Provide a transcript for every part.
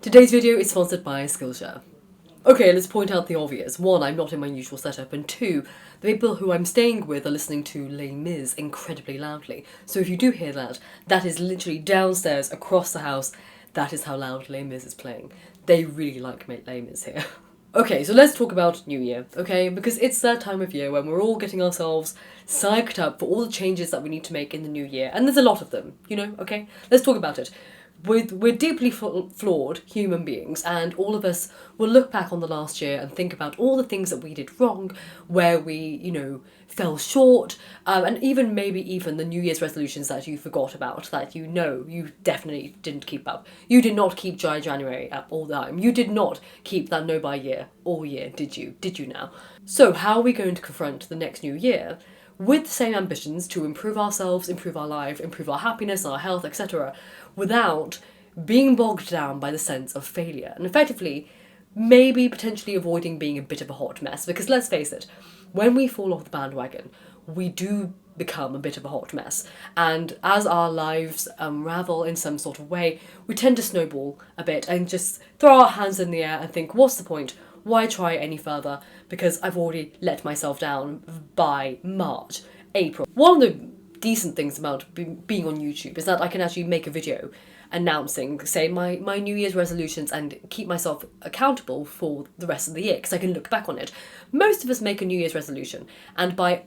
Today's video is sponsored by Skillshare. Okay, let's point out the obvious. One, I'm not in my usual setup, and two, the people who I'm staying with are listening to Les Mis incredibly loudly. So if you do hear that, that is literally downstairs across the house. That is how loud Les Mis is playing. They really like Les Mis here. Okay, so let's talk about New Year, okay? Because it's that time of year when we're all getting ourselves psyched up for all the changes that we need to make in the new year. And there's a lot of them, okay? Let's talk about it. We're deeply flawed human beings, and all of us will look back on the last year and think about all the things that we did wrong, where we, fell short, and even the New Year's resolutions that you forgot about, that you definitely didn't keep up. You did not keep Dry January up all the time. You did not keep that no buy year all year, did you? Did you now? So how are we going to confront the next new year with the same ambitions to improve ourselves, improve our life, improve our happiness, our health, etc., without being bogged down by the sense of failure, and effectively maybe potentially avoiding being a bit of a hot mess? Because let's face it, when we fall off the bandwagon, we do become a bit of a hot mess, and as our lives unravel in some sort of way, we tend to snowball a bit and just throw our hands in the air and think, what's the point? Why try any further? Because I've already let myself down by March, April. One of the decent things about being on YouTube is that I can actually make a video announcing, say, my New Year's resolutions and keep myself accountable for the rest of the year, because I can look back on it. Most of us make a New Year's resolution, and by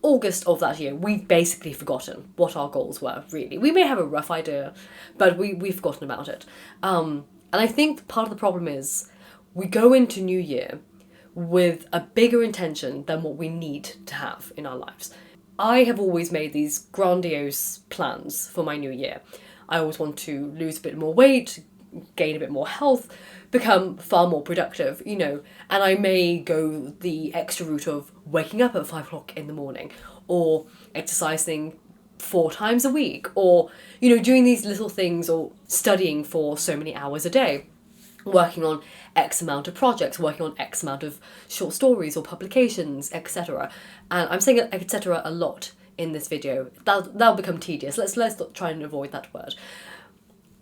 August of that year, we've basically forgotten what our goals were, really. We may have a rough idea, but we've forgotten about it. And I think part of the problem is we go into New Year with a bigger intention than what we need to have in our lives. I have always made these grandiose plans for my new year. I always want to lose a bit more weight, gain a bit more health, become far more productive, and I may go the extra route of waking up at 5 o'clock in the morning, or exercising 4 times a week, or, doing these little things, or studying for so many hours a day, working on X amount of projects, working on X amount of short stories or publications, etc. And I'm saying etc. a lot in this video. That'll become tedious. Let's try and avoid that word.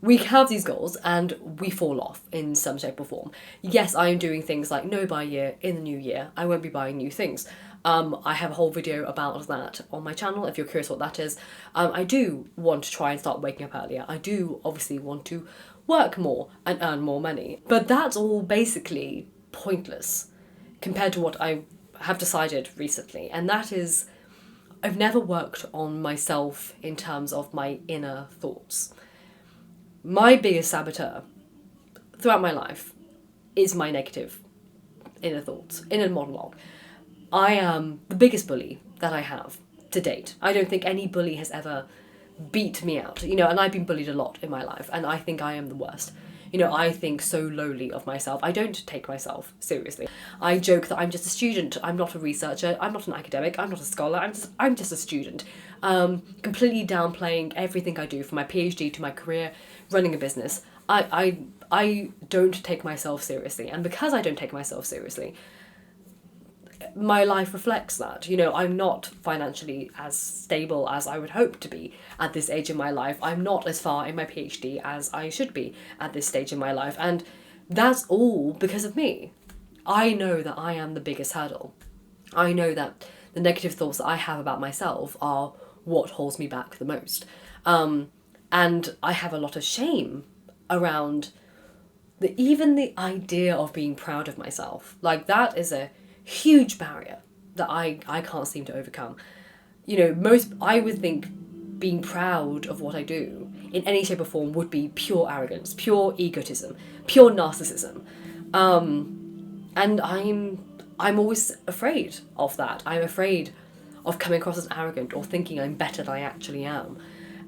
We have these goals and we fall off in some shape or form. Yes, I am doing things like no buy year in the new year. I won't be buying new things. I have a whole video about that on my channel if you're curious what that is. I do want to try and start waking up earlier. I do obviously want to work more and earn more money. But that's all basically pointless compared to what I have decided recently. And that is, I've never worked on myself in terms of my inner thoughts. My biggest saboteur throughout my life is my negative inner thoughts, inner monologue. I am the biggest bully that I have to date. I don't think any bully has ever beat me out, and I've been bullied a lot in my life, and I think I am the worst. I think so lowly of myself. I don't take myself seriously. I joke that I'm just a student. I'm not a researcher. I'm not an academic. I'm not a scholar. I'm just a student. Completely downplaying everything I do, from my PhD to my career, running a business. I don't take myself seriously, and because I don't take myself seriously, my life reflects that. I'm not financially as stable as I would hope to be at this age in my life. I'm not as far in my PhD as I should be at this stage in my life, and that's all because of me. I know that I am the biggest hurdle. I know that the negative thoughts that I have about myself are what holds me back the most. And I have a lot of shame around even the idea of being proud of myself. Like, that is a huge barrier that I can't seem to overcome. I would think being proud of what I do in any shape or form would be pure arrogance, pure egotism, pure narcissism. And I'm always afraid of that. I'm afraid of coming across as arrogant or thinking I'm better than I actually am.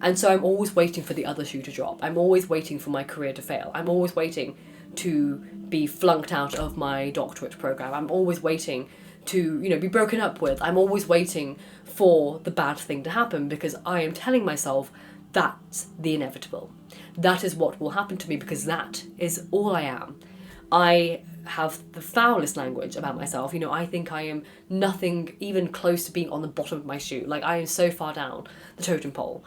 And so I'm always waiting for the other shoe to drop. I'm always waiting for my career to fail. I'm always waiting to be flunked out of my doctorate program. I'm always waiting to, be broken up with. I'm always waiting for the bad thing to happen, because I am telling myself that's the inevitable. That is what will happen to me, because that is all I am. I have the foulest language about myself. I think I am nothing even close to being on the bottom of my shoe. Like, I am so far down the totem pole.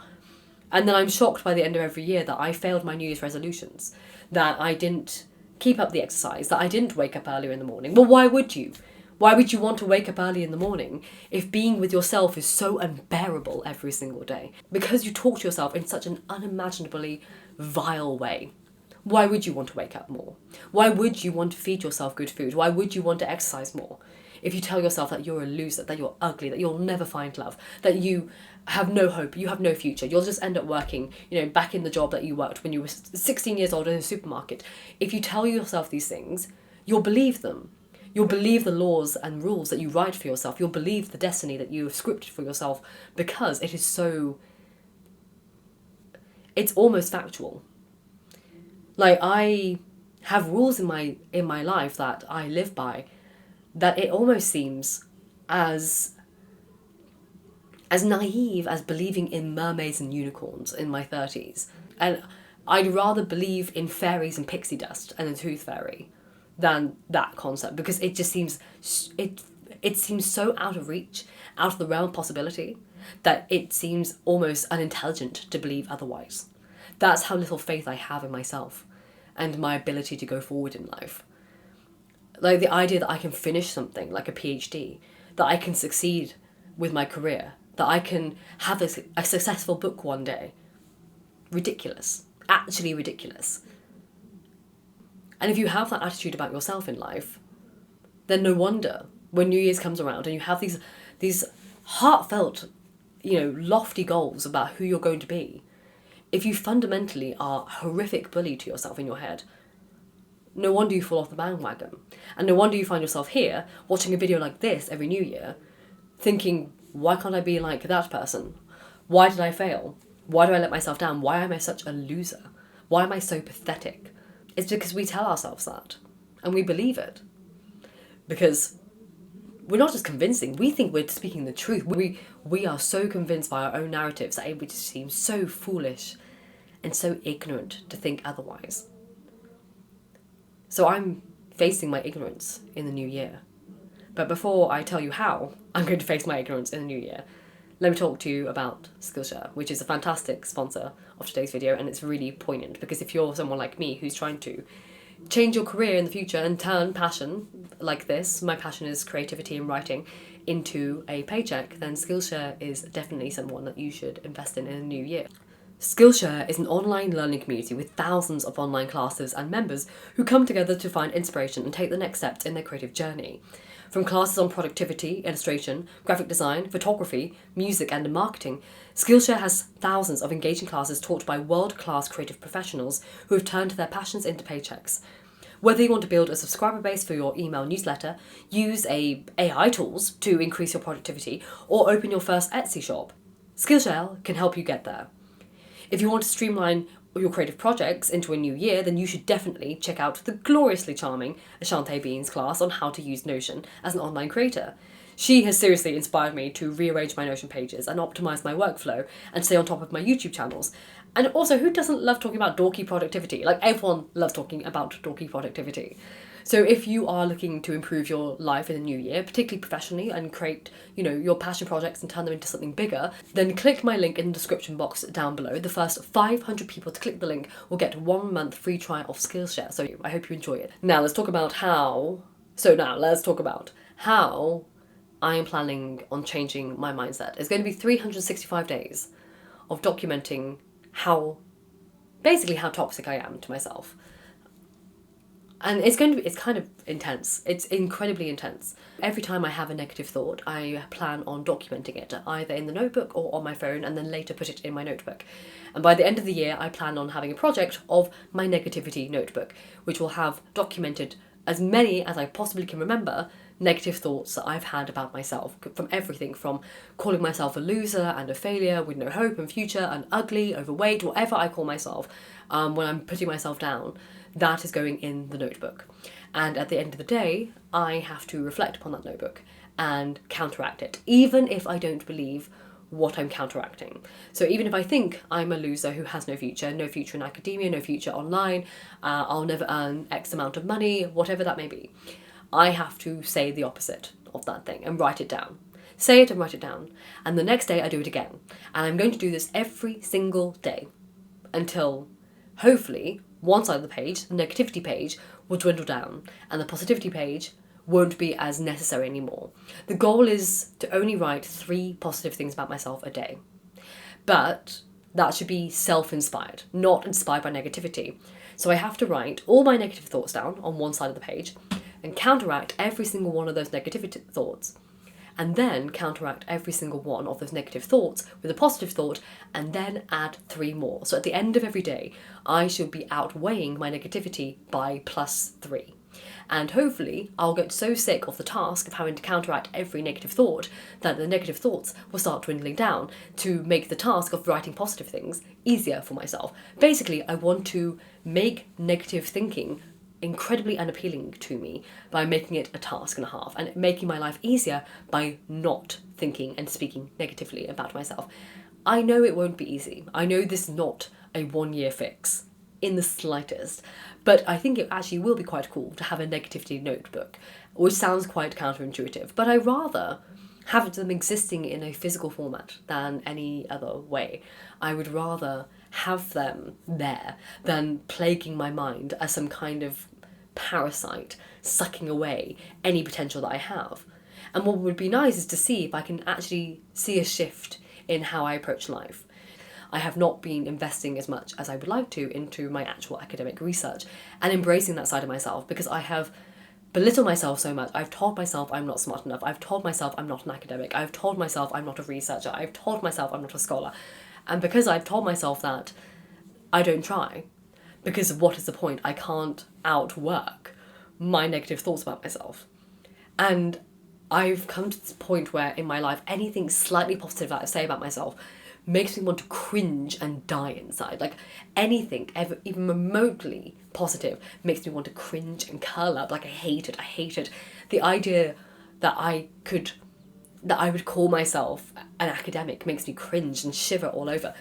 And then I'm shocked by the end of every year that I failed my New Year's resolutions, that I didn't keep up the exercise, that I didn't wake up earlier in the morning. Well, why would you? Why would you want to wake up early in the morning if being with yourself is so unbearable every single day? Because you talk to yourself in such an unimaginably vile way. Why would you want to wake up more? Why would you want to feed yourself good food? Why would you want to exercise more? If you tell yourself that you're a loser, that you're ugly, that you'll never find love, that you have no hope, you have no future, you'll just end up working, back in the job that you worked when you were 16 years old in a supermarket. If you tell yourself these things, you'll believe them. You'll believe the laws and rules that you write for yourself. You'll believe the destiny that you have scripted for yourself because it is so... It's almost factual. Like, I have rules in my life that I live by that it almost seems as naive as believing in mermaids and unicorns in my 30s. And I'd rather believe in fairies and pixie dust and a tooth fairy than that concept, because it just seems it seems so out of reach, out of the realm of possibility, that it seems almost unintelligent to believe otherwise. That's how little faith I have in myself and my ability to go forward in life. Like, the idea that I can finish something like a PhD, that I can succeed with my career, that I can have a successful book one day. Ridiculous. Actually ridiculous. And if you have that attitude about yourself in life, then no wonder when New Year's comes around and you have these heartfelt, lofty goals about who you're going to be, if you fundamentally are a horrific bully to yourself in your head, no wonder you fall off the bandwagon. And no wonder you find yourself here, watching a video like this every New Year, thinking, why can't I be like that person? Why did I fail? Why do I let myself down? Why am I such a loser? Why am I so pathetic? It's because we tell ourselves that. And we believe it. Because we're not just convincing, we think we're speaking the truth. We are so convinced by our own narratives that it would seem so foolish and so ignorant to think otherwise. So I'm facing my ignorance in the new year. But before I tell you how I'm going to face my ignorance in the new year, let me talk to you about Skillshare, which is a fantastic sponsor of today's video, and it's really poignant because if you're someone like me who's trying to change your career in the future and turn passion like this, my passion is creativity and writing, into a paycheck, then Skillshare is definitely someone that you should invest in the new year. Skillshare is an online learning community with thousands of online classes and members who come together to find inspiration and take the next steps in their creative journey. From classes on productivity, illustration, graphic design, photography, music and marketing, Skillshare has thousands of engaging classes taught by world-class creative professionals who have turned their passions into paychecks. Whether you want to build a subscriber base for your email newsletter, use AI tools to increase your productivity, or open your first Etsy shop, Skillshare can help you get there. If you want to streamline your creative projects into a new year, then you should definitely check out the gloriously charming Ashante Bean's class on how to use Notion as an online creator. She has seriously inspired me to rearrange my Notion pages and optimize my workflow and stay on top of my YouTube channels. And also, who doesn't love talking about dorky productivity? Like, everyone loves talking about dorky productivity. So if you are looking to improve your life in the new year, particularly professionally, and create, your passion projects and turn them into something bigger, then click my link in the description box down below. The first 500 people to click the link will get 1 month free trial of Skillshare. So I hope you enjoy it. Now let's talk about how I am planning on changing my mindset. It's going to be 365 days of documenting how toxic I am to myself. And it's kind of intense. It's incredibly intense. Every time I have a negative thought, I plan on documenting it, either in the notebook or on my phone, and then later put it in my notebook. And by the end of the year, I plan on having a project of my negativity notebook, which will have documented as many as I possibly can remember negative thoughts that I've had about myself, from everything from calling myself a loser and a failure with no hope and future and ugly, overweight, whatever I call myself when I'm putting myself down. That is going in the notebook. And at the end of the day, I have to reflect upon that notebook and counteract it, even if I don't believe what I'm counteracting. So even if I think I'm a loser who has no future in academia, no future online, I'll never earn X amount of money, whatever that may be, I have to say the opposite of that thing and write it down. say it and write it down. And the next day I do it again. And I'm going to do this every single day until, hopefully, one side of the page, the negativity page, will dwindle down and the positivity page won't be as necessary anymore. The goal is to only write 3 positive things about myself a day. But that should be self-inspired, not inspired by negativity. So I have to write all my negative thoughts down on one side of the page and counteract every single one of those negative thoughts. And then counteract every single one of those negative thoughts with a positive thought, and then add 3 more. So at the end of every day, I should be outweighing my negativity by +3. And hopefully, I'll get so sick of the task of having to counteract every negative thought that the negative thoughts will start dwindling down to make the task of writing positive things easier for myself. Basically, I want to make negative thinking incredibly unappealing to me by making it a task and a half, and making my life easier by not thinking and speaking negatively about myself. I know it won't be easy. I know this is not a 1-year fix in the slightest, but I think it actually will be quite cool to have a negativity notebook, which sounds quite counterintuitive, but I rather have them existing in a physical format than any other way. I would rather have them there than plaguing my mind as some kind of parasite sucking away any potential that I have. And what would be nice is to see if I can actually see a shift in how I approach life. I have not been investing as much as I would like to into my actual academic research and embracing that side of myself, because I have belittled myself so much. I've told myself I'm not smart enough. I've told myself I'm not an academic. I've told myself I'm not a researcher. I've told myself I'm not a scholar. And because I've told myself that, I don't try. Because what is the point? I can't outwork my negative thoughts about myself. And I've come to this point where in my life, anything slightly positive that I say about myself makes me want to cringe and die inside. Like anything ever, even remotely positive, makes me want to cringe and curl up. Like I hate it. The idea that I would call myself an academic makes me cringe and shiver all over.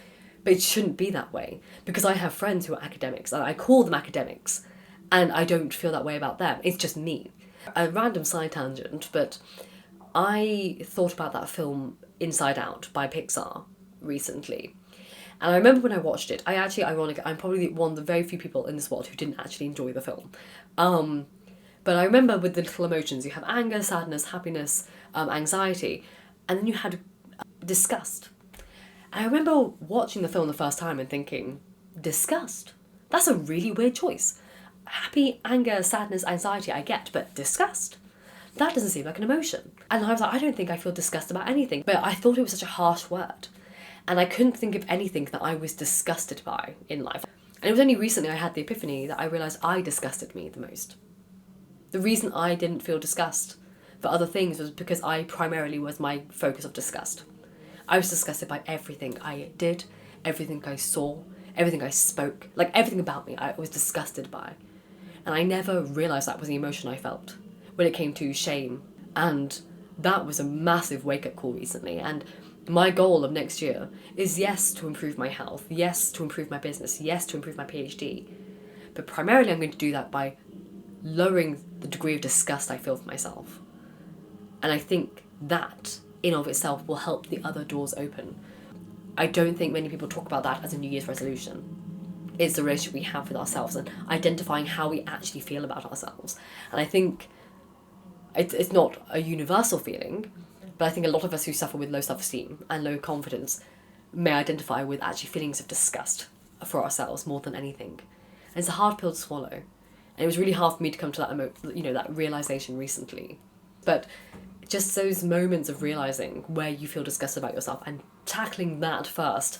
But it shouldn't be that way, because I have friends who are academics and I call them academics and I don't feel that way about them. It's just me. A random side tangent, but I thought about that film Inside Out by Pixar recently. And I remember when I watched it, I'm probably one of the very few people in this world who didn't actually enjoy the film. But I remember with the little emotions, you have anger, sadness, happiness, anxiety, and then you had disgust. I remember watching the film the first time and thinking, disgust? That's a really weird choice. Happy, anger, sadness, anxiety I get, but disgust? That doesn't seem like an emotion. And I was like, I don't think I feel disgust about anything, but I thought it was such a harsh word. And I couldn't think of anything that I was disgusted by in life. And it was only recently I had the epiphany that I realised I disgusted me the most. The reason I didn't feel disgust for other things was because I primarily was my focus of disgust. I was disgusted by everything I did, everything I saw, everything I spoke, like everything about me I was disgusted by. And I never realised that was the emotion I felt when it came to shame. And that was a massive wake-up call recently. And my goal of next year is, yes, to improve my health, yes, to improve my business, yes, to improve my PhD. But primarily I'm going to do that by lowering the degree of disgust I feel for myself. And I think that in of itself will help the other doors open. I don't think many people talk about that as a New Year's resolution. It's the relationship we have with ourselves and identifying how we actually feel about ourselves. And I think it's not a universal feeling, but I think a lot of us who suffer with low self-esteem and low confidence may identify with actually feelings of disgust for ourselves more than anything. And it's a hard pill to swallow. And it was really hard for me to come to that realization recently. But just those moments of realising where you feel disgusted about yourself and tackling that first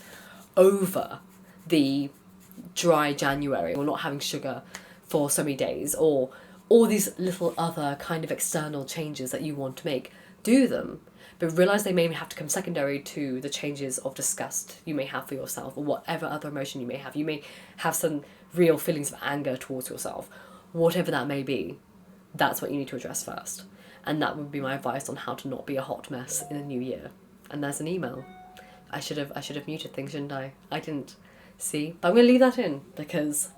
over the dry January or not having sugar for so many days or all these little other kind of external changes that you want to make, do them. But realise they may have to come secondary to the changes of disgust you may have for yourself or whatever other emotion you may have. You may have some real feelings of anger towards yourself. Whatever that may be, that's what you need to address first. And that would be my advice on how to not be a hot mess in the new year. And there's an email. I should have muted things, shouldn't I? I didn't see. But I'm going to leave that in because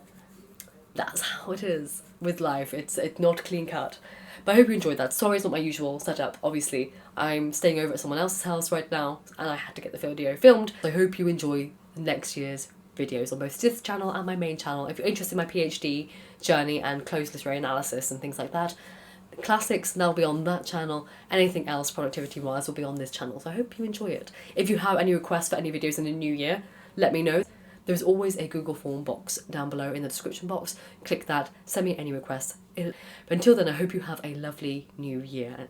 that's how it is with life. It's not clean cut. But I hope you enjoyed that. Sorry it's not my usual setup, obviously. I'm staying over at someone else's house right now, and I had to get the video filmed. So I hope you enjoy next year's videos on both this channel and my main channel. If you're interested in my PhD journey and close literary analysis and things like that, classics, that'll be on that channel. Anything else productivity-wise will be on this channel. So I hope you enjoy it. If you have any requests for any videos in the new year, let me know. There's always a Google form box down below in the description box. Click that, send me any requests. But until then, I hope you have a lovely new year.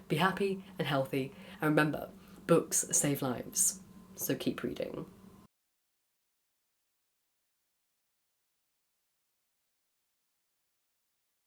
Be happy and healthy. And remember, books save lives. So keep reading.